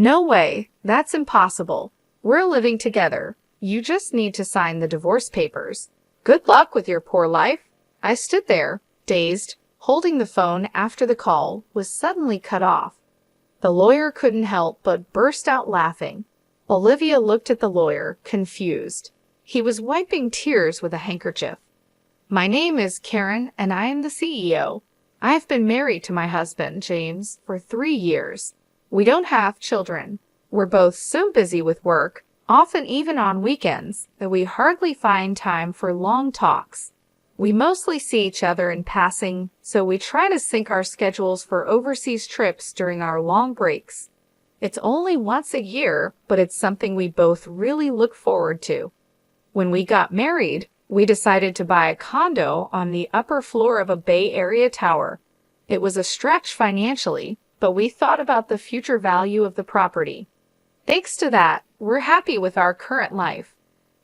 No way, that's impossible. We're living together. You just need to sign the divorce papers. Good luck with your poor life. I stood there, dazed, holding the phone after the call was suddenly cut off. The lawyer couldn't help but burst out laughing. Olivia looked at the lawyer, confused. He was wiping tears with a handkerchief. My name is Karen, and I am the CEO. I've been married to my husband, James, for 3 years. We don't have children. We're both so busy with work, often even on weekends, that we hardly find time for long talks. We mostly see each other in passing, so we try to sync our schedules for overseas trips during our long breaks. It's only once a year, but it's something we both really look forward to. When we got married, we decided to buy a condo on the upper floor of a Bay Area tower. It was a stretch financially, but we thought about the future value of the property. Thanks to that, we're happy with our current life.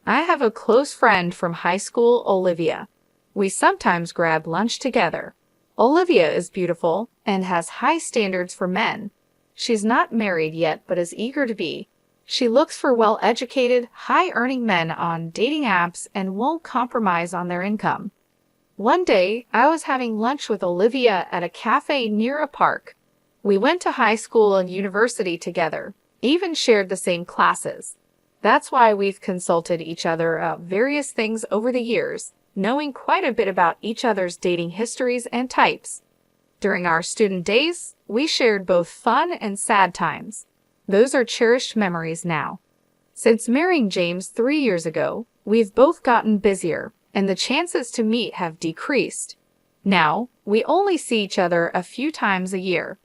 I have a close friend from high school, Olivia. We sometimes grab lunch together. Olivia is beautiful and has high standards for men. She's not married yet, but is eager to be. She looks for well-educated, high-earning men on dating apps and won't compromise on their income. One day, I was having lunch with Olivia at a cafe near a park. We went to high school and university together, even shared the same classes. That's why we've consulted each other about various things over the years, knowing quite a bit about each other's dating histories and types. During our student days, we shared both fun and sad times. Those are cherished memories now. Since marrying James 3 years ago, we've both gotten busier, and the chances to meet have decreased. Now, we only see each other a few times a year.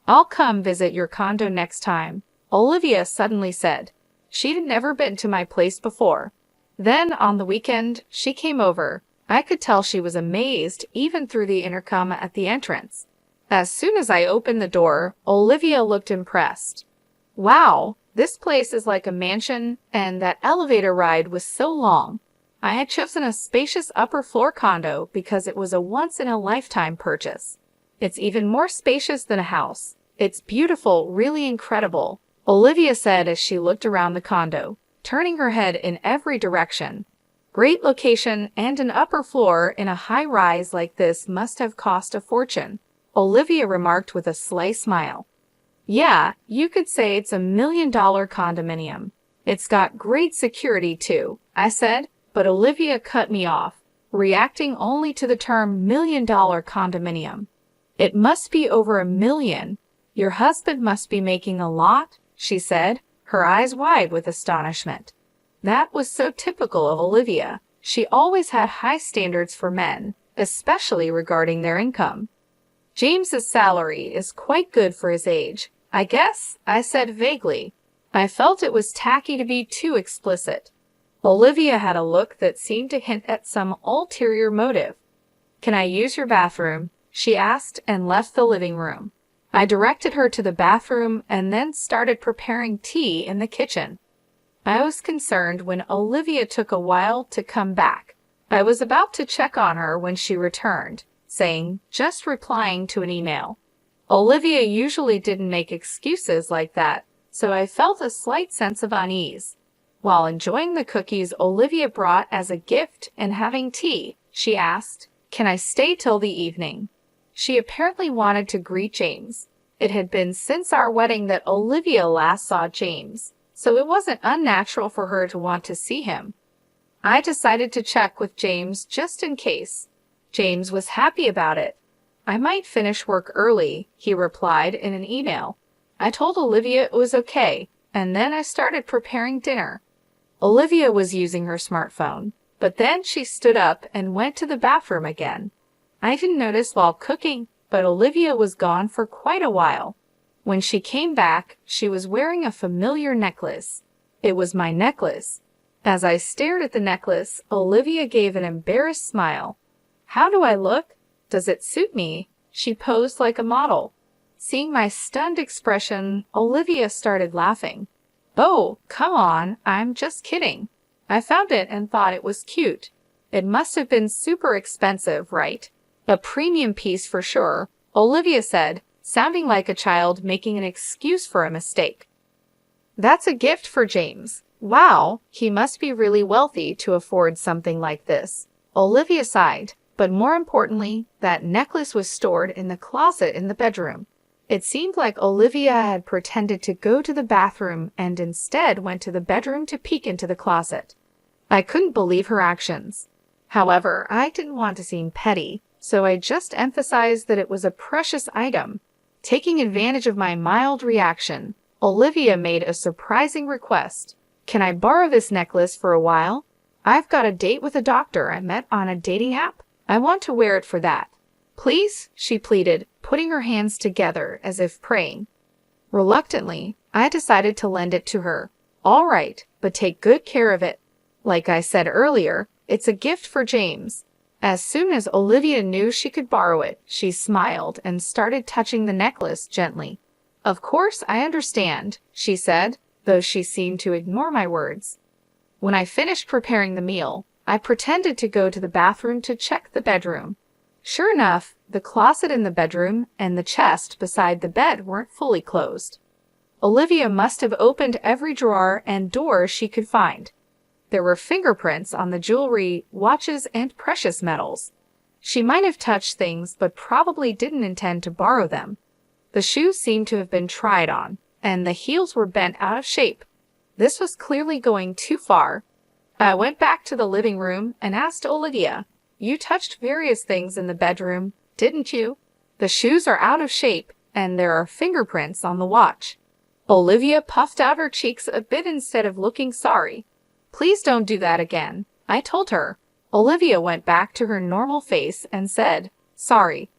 I'll come visit your condo next time, Olivia suddenly said. She'd never been to my place before. Then, on the weekend, she came over. I could tell she was amazed, even through the intercom at the entrance. As soon as I opened the door, Olivia looked impressed. Wow, this place is like a mansion, and that elevator ride was so long. I had chosen a spacious upper floor condo because it was a once-in-a-lifetime purchase. It's even more spacious than a house. It's beautiful, really incredible, Olivia said as she looked around the condo, turning her head in every direction. Great location and an upper floor in a high-rise like this must have cost a fortune, Olivia remarked with a sly smile. Yeah, you could say it's $1 million condominium. It's got great security too, I said, but Olivia cut me off, reacting only to the term $1 million condominium. It must be over $1 million. Your husband must be making a lot, she said, her eyes wide with astonishment. That was so typical of Olivia. She always had high standards for men, especially regarding their income. James's salary is quite good for his age, I guess, I said vaguely. I felt it was tacky to be too explicit. Olivia had a look that seemed to hint at some ulterior motive. Can I use your bathroom? She asked and left the living room. I directed her to the bathroom and then started preparing tea in the kitchen. I was concerned when Olivia took a while to come back. I was about to check on her when she returned, saying, just replying to an email. Olivia usually didn't make excuses like that, so I felt a slight sense of unease. While enjoying the cookies Olivia brought as a gift and having tea, she asked, can I stay till the evening? She apparently wanted to greet James. It had been since our wedding that Olivia last saw James, so it wasn't unnatural for her to want to see him. I decided to check with James just in case. James was happy about it. I might finish work early, he replied in an email. I told Olivia it was okay, and then I started preparing dinner. Olivia was using her smartphone, but then she stood up and went to the bathroom again. I didn't notice while cooking, but Olivia was gone for quite a while. When she came back, she was wearing a familiar necklace. It was my necklace. As I stared at the necklace, Olivia gave an embarrassed smile. How do I look? Does it suit me? She posed like a model. Seeing my stunned expression, Olivia started laughing. Oh, come on, I'm just kidding. I found it and thought it was cute. It must have been super expensive, right? A premium piece for sure, Olivia said, sounding like a child making an excuse for a mistake. That's a gift for James. Wow, he must be really wealthy to afford something like this. Olivia sighed, but more importantly, that necklace was stored in the closet in the bedroom. It seemed like Olivia had pretended to go to the bathroom and instead went to the bedroom to peek into the closet. I couldn't believe her actions. However, I didn't want to seem petty, so I just emphasized that it was a precious item. Taking advantage of my mild reaction, Olivia made a surprising request. Can I borrow this necklace for a while? I've got a date with a doctor I met on a dating app. I want to wear it for that. Please, she pleaded, putting her hands together as if praying. Reluctantly, I decided to lend it to her. All right, but take good care of it. Like I said earlier, it's a gift for James. As soon as Olivia knew she could borrow it, she smiled and started touching the necklace gently. Of course, I understand, she said, though she seemed to ignore my words. When I finished preparing the meal, I pretended to go to the bathroom to check the bedroom. Sure enough, the closet in the bedroom and the chest beside the bed weren't fully closed. Olivia must have opened every drawer and door she could find. There were fingerprints on the jewelry, watches, and precious metals. She might have touched things but probably didn't intend to borrow them. The shoes seemed to have been tried on, and the heels were bent out of shape. This was clearly going too far. I went back to the living room and asked Olivia, "You touched various things in the bedroom, didn't you? The shoes are out of shape, and there are fingerprints on the watch." Olivia puffed out her cheeks a bit instead of looking sorry. "Please don't do that again," I told her. Olivia went back to her normal face and said, "Sorry.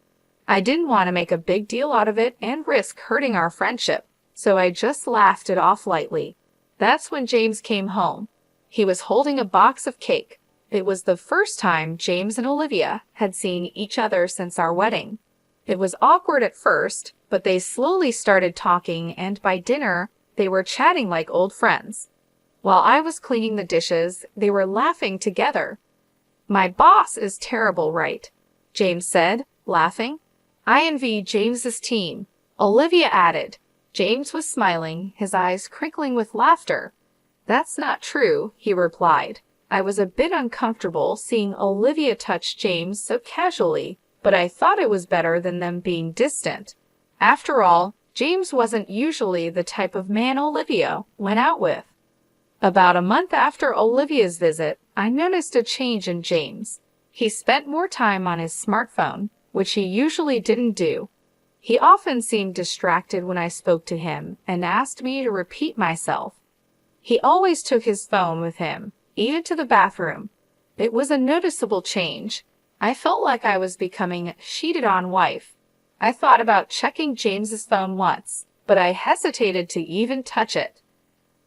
I didn't want to make a big deal out of it and risk hurting our friendship, so I just laughed it off lightly." That's when James came home. He was holding a box of cake. It was the first time James and Olivia had seen each other since our wedding. It was awkward at first, but they slowly started talking, and by dinner, they were chatting like old friends. While I was cleaning the dishes, they were laughing together. "My boss is terrible, right?" James said, laughing. "I envy James's team," Olivia added. James was smiling, his eyes crinkling with laughter. "That's not true," he replied. I was a bit uncomfortable seeing Olivia touch James so casually, but I thought it was better than them being distant. After all, James wasn't usually the type of man Olivia went out with. About a month after Olivia's visit, I noticed a change in James. He spent more time on his smartphone, which he usually didn't do. He often seemed distracted when I spoke to him and asked me to repeat myself. He always took his phone with him, even to the bathroom. It was a noticeable change. I felt like I was becoming a cheated-on wife. I thought about checking James's phone once, but I hesitated to even touch it.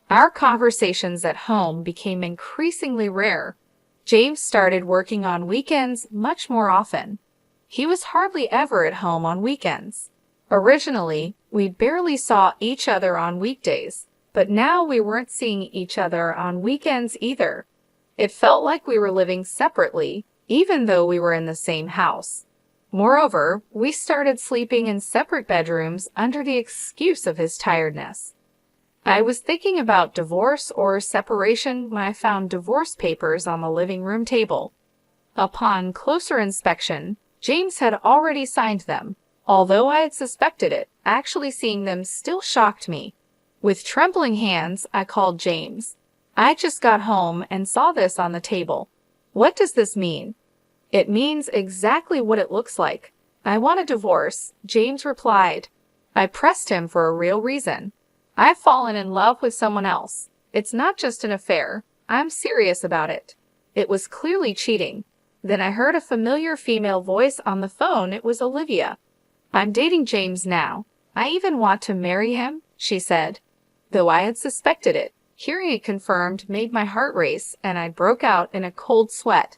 Our conversations at home became increasingly rare. James started working on weekends much more often. He was hardly ever at home on weekends. Originally, we barely saw each other on weekdays, but now we weren't seeing each other on weekends either. It felt like we were living separately, even though we were in the same house. Moreover, we started sleeping in separate bedrooms under the excuse of his tiredness. I was thinking about divorce or separation when I found divorce papers on the living room table. Upon closer inspection, James had already signed them. Although I had suspected it, actually seeing them still shocked me. With trembling hands, I called James. "I just got home and saw this on the table. What does this mean?" "It means exactly what it looks like. I want a divorce," James replied. I pressed him for a real reason. "I've fallen in love with someone else. It's not just an affair. I'm serious about it." It was clearly cheating. Then I heard a familiar female voice on the phone. It was Olivia. "I'm dating James now. I even want to marry him," she said. Though I had suspected it, hearing it confirmed made my heart race, and I broke out in a cold sweat.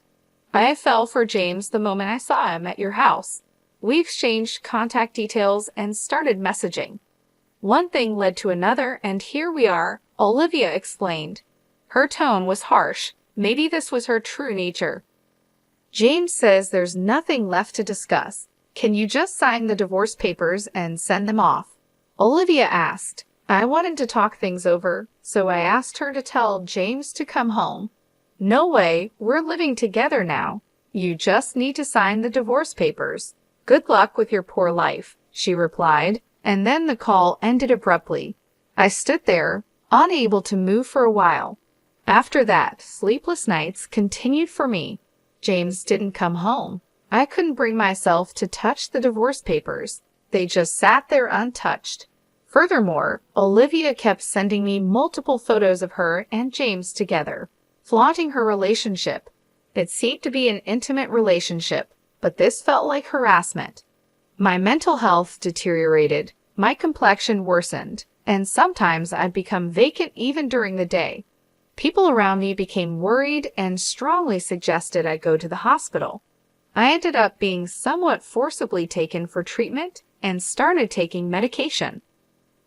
"I fell for James the moment I saw him at your house. We exchanged contact details and started messaging. One thing led to another, and here we are," Olivia explained. Her tone was harsh. Maybe this was her true nature. "James says there's nothing left to discuss. Can you just sign the divorce papers and send them off?" Olivia asked. I wanted to talk things over, so I asked her to tell James to come home. No way, we're living together now. You just need to sign the divorce papers. Good luck with your poor life, she replied, and then the call ended abruptly. I stood there, unable to move for a while. After that, sleepless nights continued for me. James didn't come home. I couldn't bring myself to touch the divorce papers. They just sat there untouched. Furthermore, Olivia kept sending me multiple photos of her and James together, flaunting her relationship. It seemed to be an intimate relationship, but this felt like harassment. My mental health deteriorated, my complexion worsened, and sometimes I'd become vacant even during the day. People around me became worried and strongly suggested I go to the hospital. I ended up being somewhat forcibly taken for treatment and started taking medication.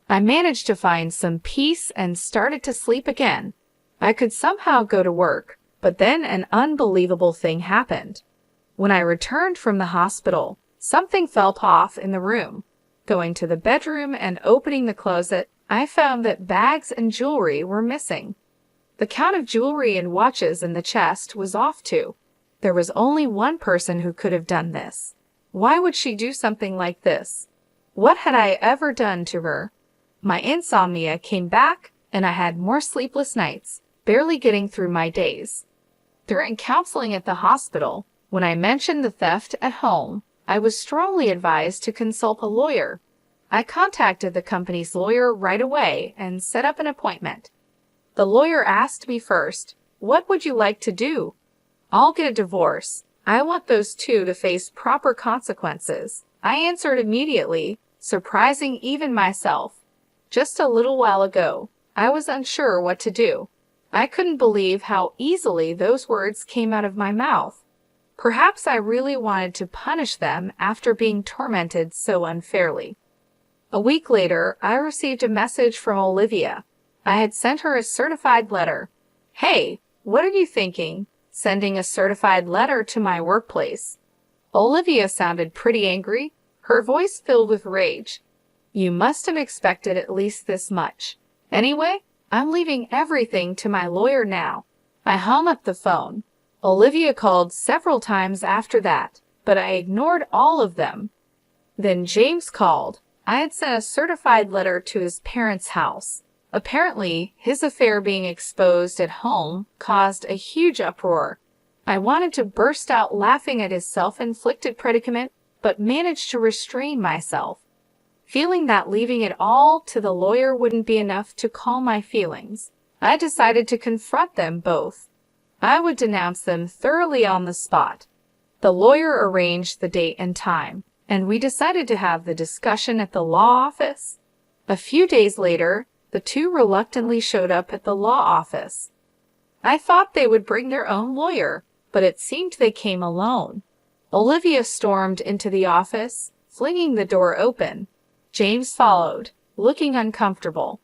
I managed to find some peace and started to sleep again. I could somehow go to work, but then an unbelievable thing happened. When I returned from the hospital, something felt off in the room. Going to the bedroom and opening the closet, I found that bags and jewelry were missing. The count of jewelry and watches in the chest was off too. There was only one person who could have done this. Why would she do something like this? What had I ever done to her? My insomnia came back, and I had more sleepless nights, barely getting through my days. During counseling at the hospital, when I mentioned the theft at home, I was strongly advised to consult a lawyer. I contacted the company's lawyer right away and set up an appointment. The lawyer asked me first, "What would you like to do?" "I'll get a divorce. I want those two to face proper consequences," I answered immediately, surprising even myself. Just a little while ago, I was unsure what to do. I couldn't believe how easily those words came out of my mouth. Perhaps I really wanted to punish them after being tormented so unfairly. A week later, I received a message from Olivia. I had sent her a certified letter. "Hey, what are you thinking? Sending a certified letter to my workplace?" Olivia sounded pretty angry, her voice filled with rage. "You must have expected at least this much. Anyway, I'm leaving everything to my lawyer now." I hung up the phone. Olivia called several times after that, but I ignored all of them. Then James called. I had sent a certified letter to his parents' house. Apparently, his affair being exposed at home caused a huge uproar. I wanted to burst out laughing at his self-inflicted predicament, but managed to restrain myself. Feeling that leaving it all to the lawyer wouldn't be enough to calm my feelings, I decided to confront them both. I would denounce them thoroughly on the spot. The lawyer arranged the date and time, and we decided to have the discussion at the law office. A few days later, the two reluctantly showed up at the law office. I thought they would bring their own lawyer, but it seemed they came alone. Olivia stormed into the office, flinging the door open. James followed, looking uncomfortable.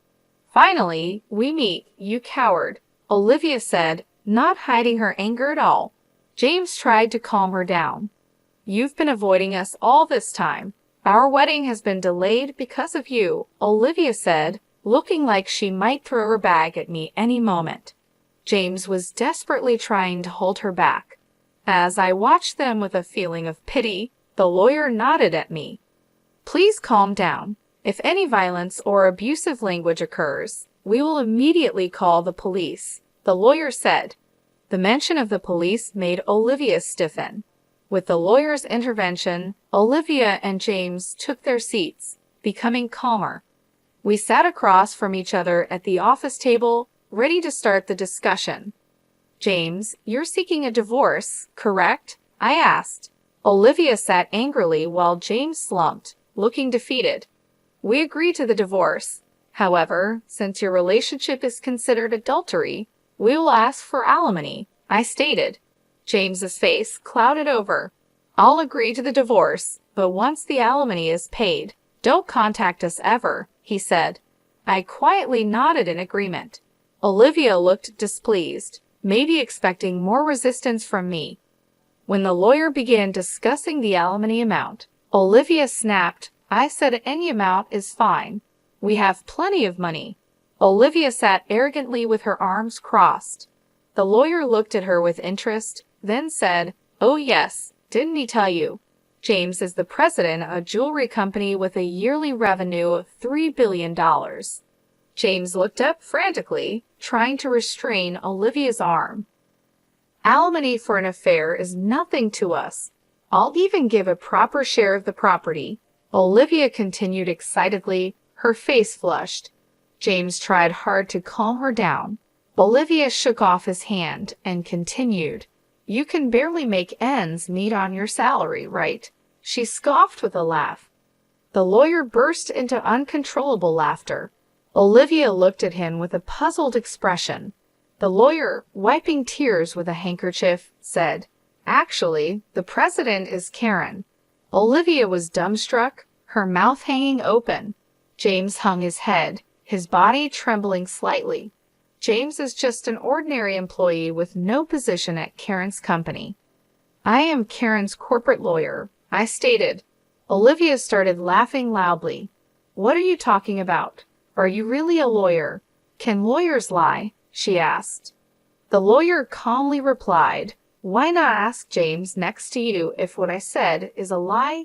"Finally, we meet, you coward," Olivia said, not hiding her anger at all. James tried to calm her down. "You've been avoiding us all this time. Our wedding has been delayed because of you," Olivia said, looking like she might throw her bag at me any moment. James was desperately trying to hold her back. As I watched them with a feeling of pity, the lawyer nodded at me. "Please calm down. If any violence or abusive language occurs, we will immediately call the police," the lawyer said. The mention of the police made Olivia stiffen. With the lawyer's intervention, Olivia and James took their seats, becoming calmer. We sat across from each other at the office table, ready to start the discussion. "James, you're seeking a divorce, correct?" I asked. Olivia sat angrily while James slumped, looking defeated. "We agree to the divorce. However, since your relationship is considered adultery, we will ask for alimony," I stated. James's face clouded over. "I'll agree to the divorce, but once the alimony is paid, don't contact us ever," he said. I quietly nodded in agreement. Olivia looked displeased, maybe expecting more resistance from me. When the lawyer began discussing the alimony amount, Olivia snapped, "I said any amount is fine. We have plenty of money. Olivia sat arrogantly with her arms crossed. The lawyer looked at her with interest, then said, "Oh yes, didn't he tell you? James is the president of a jewelry company with a yearly revenue of $3 billion. James looked up frantically, trying to restrain Olivia's arm. "Alimony for an affair is nothing to us. I'll even give a proper share of the property," Olivia continued excitedly, her face flushed. James tried hard to calm her down. Olivia shook off his hand and continued, "You can barely make ends meet on your salary, right?" She scoffed with a laugh. The lawyer burst into uncontrollable laughter. Olivia looked at him with a puzzled expression. The lawyer, wiping tears with a handkerchief, said, "Actually, the president is Karen." Olivia was dumbstruck, her mouth hanging open. James hung his head, his body trembling slightly. James is just an ordinary employee with no position at Karen's company. "I am Karen's corporate lawyer," I stated. Olivia started laughing loudly. "What are you talking about? Are you really a lawyer? Can lawyers lie?" she asked. The lawyer calmly replied, "Why not ask James next to you if what I said is a lie?"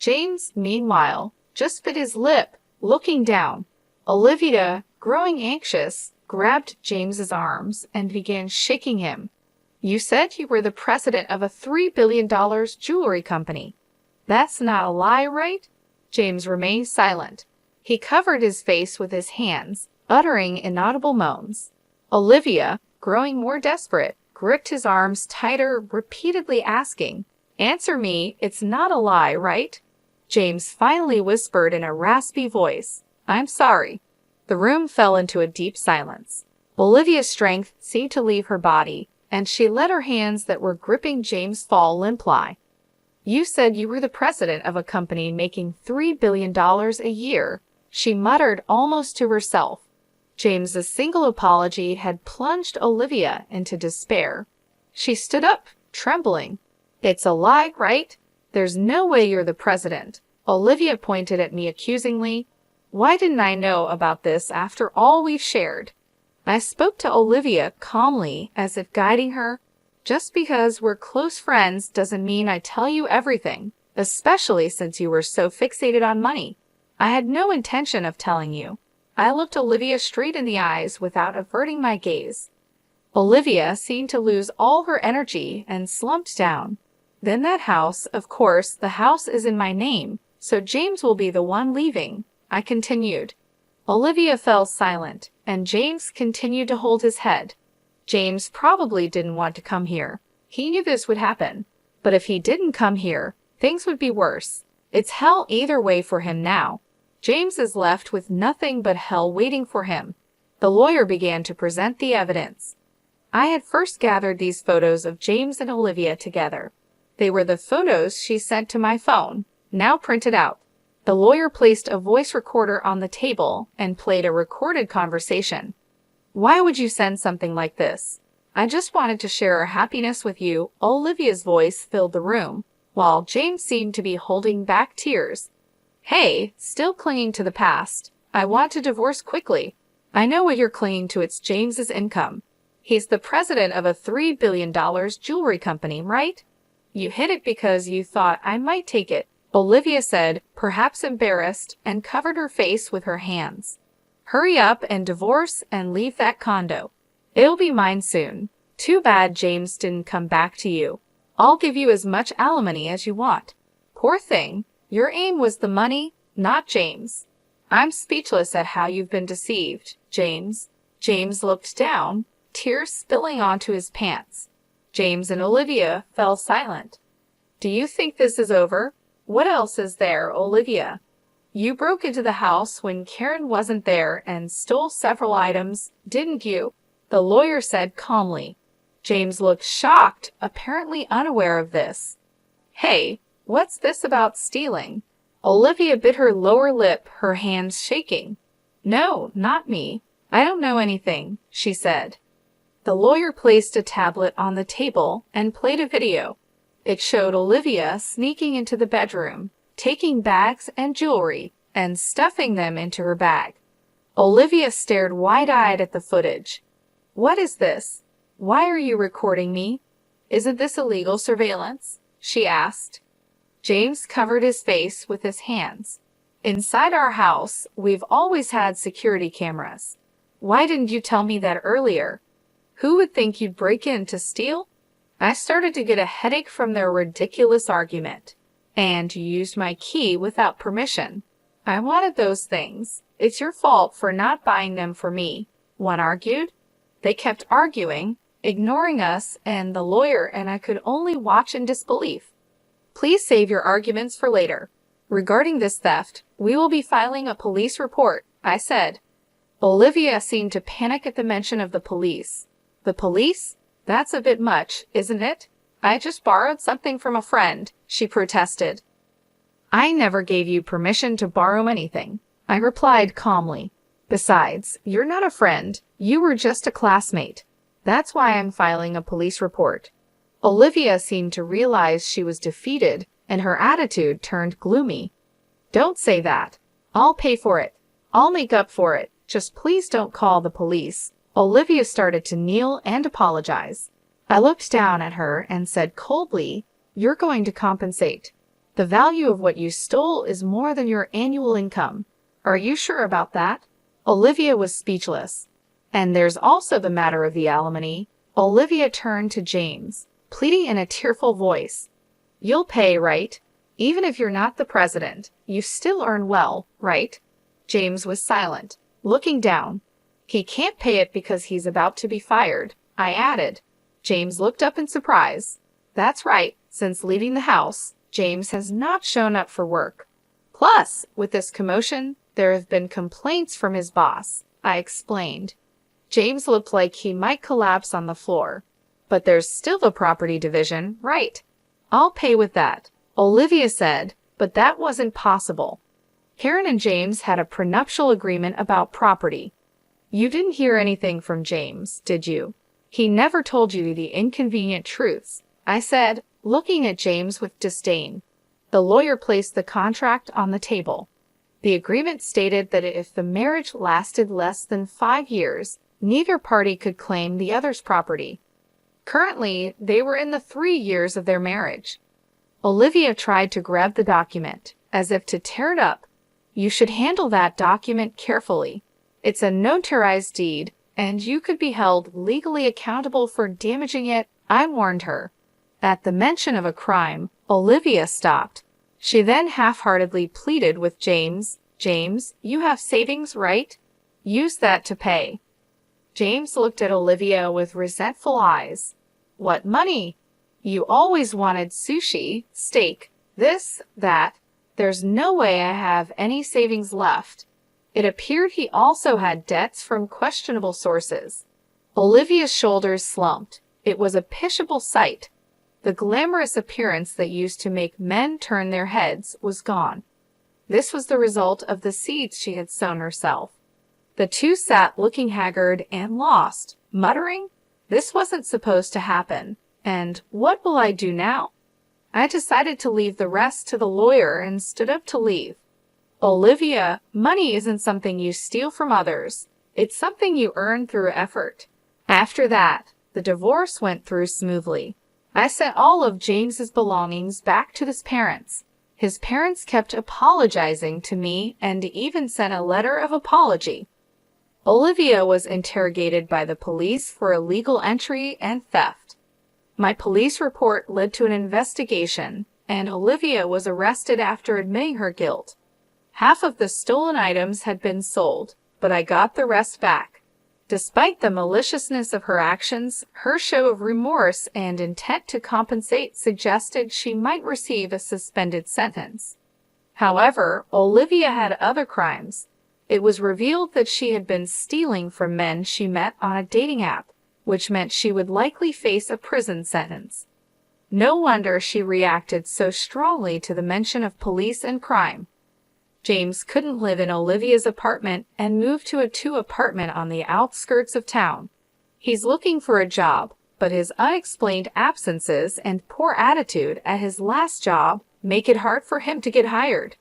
James, meanwhile, just bit his lip, looking down. Olivia, growing anxious, grabbed James's arms and began shaking him. "You said you were the president of a $3 billion jewelry company. That's not a lie, right?" James remained silent. He covered his face with his hands, uttering inaudible moans. Olivia, growing more desperate, gripped his arms tighter, repeatedly asking, "Answer me, it's not a lie, right?" James finally whispered in a raspy voice, "I'm sorry." The room fell into a deep silence. Olivia's strength seemed to leave her body, and she let her hands that were gripping James fall limply. "You said you were the president of a company making $3 billion a year," she muttered almost to herself. James's single apology had plunged Olivia into despair. She stood up, trembling. "It's a lie, right? There's no way you're the president." Olivia pointed at me accusingly. "Why didn't I know about this after all we've shared?" I spoke to Olivia calmly, as if guiding her. "Just because we're close friends doesn't mean I tell you everything, especially since you were so fixated on money. I had no intention of telling you." I looked Olivia straight in the eyes without averting my gaze. Olivia seemed to lose all her energy and slumped down. "Then that house, of course, the house is in my name, so James will be the one leaving," I continued. Olivia fell silent, and James continued to hold his head. James probably didn't want to come here. He knew this would happen. But if he didn't come here, things would be worse. It's hell either way for him now. James is left with nothing but hell waiting for him. The lawyer began to present the evidence. I had first gathered these photos of James and Olivia together. They were the photos she sent to my phone, now printed out. The lawyer placed a voice recorder on the table and played a recorded conversation. "Why would you send something like this?" "I just wanted to share our happiness with you." Olivia's voice filled the room, while James seemed to be holding back tears. "Hey, still clinging to the past. I want to divorce quickly. I know what you're clinging to. It's James's income. He's the president of a $3 billion jewelry company, right? You hid it because you thought I might take it," Olivia said, perhaps embarrassed, and covered her face with her hands. "Hurry up and divorce and leave that condo. It'll be mine soon. Too bad James didn't come back to you. I'll give you as much alimony as you want." "Poor thing. Your aim was the money, not James." "I'm speechless at how you've been deceived, James." James looked down, tears spilling onto his pants. James and Olivia fell silent. "Do you think this is over? What else is there, Olivia?" "You broke into the house when Karen wasn't there and stole several items, didn't you?" the lawyer said calmly. James looked shocked, apparently unaware of this. "Hey, what's this about stealing?" Olivia bit her lower lip, her hands shaking. "No, not me. I don't know anything," she said. The lawyer placed a tablet on the table and played a video. It showed Olivia sneaking into the bedroom, taking bags and jewelry, and stuffing them into her bag. Olivia stared wide-eyed at the footage. "What is this? Why are you recording me? Isn't this illegal surveillance?" she asked. James covered his face with his hands. "Inside our house, we've always had security cameras. Why didn't you tell me that earlier? Who would think you'd break in to steal?" I started to get a headache from their ridiculous argument. "And you used my key without permission. I wanted those things. It's your fault for not buying them for me," one argued. They kept arguing, ignoring us and the lawyer, and I could only watch in disbelief. "Please save your arguments for later. Regarding this theft, we will be filing a police report," I said. Olivia seemed to panic at the mention of the police. "The police? That's a bit much, isn't it? I just borrowed something from a friend," she protested. "I never gave you permission to borrow anything," I replied calmly. "Besides, you're not a friend. You were just a classmate. That's why I'm filing a police report." Olivia seemed to realize she was defeated, and her attitude turned gloomy. "Don't say that. I'll pay for it. I'll make up for it. Just please don't call the police." Olivia started to kneel and apologize. I looked down at her and said coldly, "You're going to compensate. The value of what you stole is more than your annual income. Are you sure about that?" Olivia was speechless. "And there's also the matter of the alimony." Olivia turned to James, pleading in a tearful voice. "You'll pay, right? Even if you're not the president, you still earn well, right?" James was silent, looking down. "He can't pay it because he's about to be fired," I added. James looked up in surprise. "That's right. Since leaving the house, James has not shown up for work. Plus, with this commotion, there have been complaints from his boss," I explained. James looked like he might collapse on the floor. "But there's still the property division, right?" "I'll pay with that," Olivia said, but that wasn't possible. Karen and James had a prenuptial agreement about property. "You didn't hear anything from James, did you? He never told you the inconvenient truths," I said, looking at James with disdain. The lawyer placed the contract on the table. The agreement stated that if the marriage lasted less than 5 years, neither party could claim the other's property. Currently, they were in the 3 years of their marriage. Olivia tried to grab the document, as if to tear it up. "You should handle that document carefully. It's a notarized deed, and you could be held legally accountable for damaging it," I warned her. At the mention of a crime, Olivia stopped. She then half-heartedly pleaded with James. "James, you have savings, right? Use that to pay." James looked at Olivia with resentful eyes. "What money? You always wanted sushi, steak, this, that. There's no way I have any savings left." It appeared he also had debts from questionable sources. Olivia's shoulders slumped. It was a pitiable sight. The glamorous appearance that used to make men turn their heads was gone. This was the result of the seeds she had sown herself. The two sat looking haggard and lost, muttering, "This wasn't supposed to happen, and what will I do now?" I decided to leave the rest to the lawyer and stood up to leave. "Olivia, money isn't something you steal from others. It's something you earn through effort." After that, the divorce went through smoothly. I sent all of James's belongings back to his parents. His parents kept apologizing to me and even sent a letter of apology. Olivia was interrogated by the police for illegal entry and theft. My police report led to an investigation, and Olivia was arrested after admitting her guilt. Half of the stolen items had been sold, but I got the rest back. Despite the maliciousness of her actions, her show of remorse and intent to compensate suggested she might receive a suspended sentence. However, Olivia had other crimes. It was revealed that she had been stealing from men she met on a dating app, which meant she would likely face a prison sentence. No wonder she reacted so strongly to the mention of police and crime. James couldn't live in Olivia's apartment and moved to a 2-apartment on the outskirts of town. He's looking for a job, but his unexplained absences and poor attitude at his last job make it hard for him to get hired.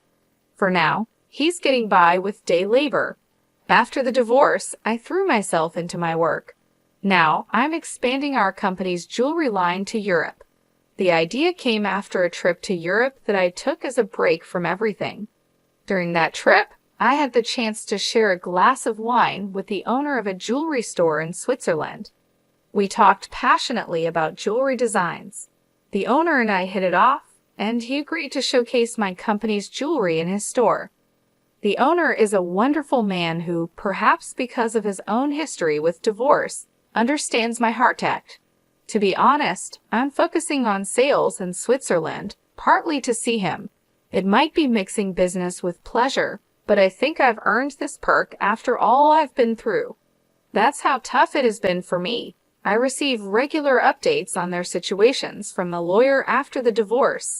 For now, He's getting by with day labor. After the divorce, I threw myself into my work. Now, I'm expanding our company's jewelry line to Europe. The idea came after a trip to Europe that I took as a break from everything. During that trip, I had the chance to share a glass of wine with the owner of a jewelry store in Switzerland. We talked passionately about jewelry designs. The owner and I hit it off, and he agreed to showcase my company's jewelry in his store. The owner is a wonderful man who, perhaps because of his own history with divorce, understands my heart act. To be honest, I'm focusing on sales in Switzerland, partly to see him. It might be mixing business with pleasure, but I think I've earned this perk after all I've been through. That's how tough it has been for me. I receive regular updates on their situations from the lawyer after the divorce.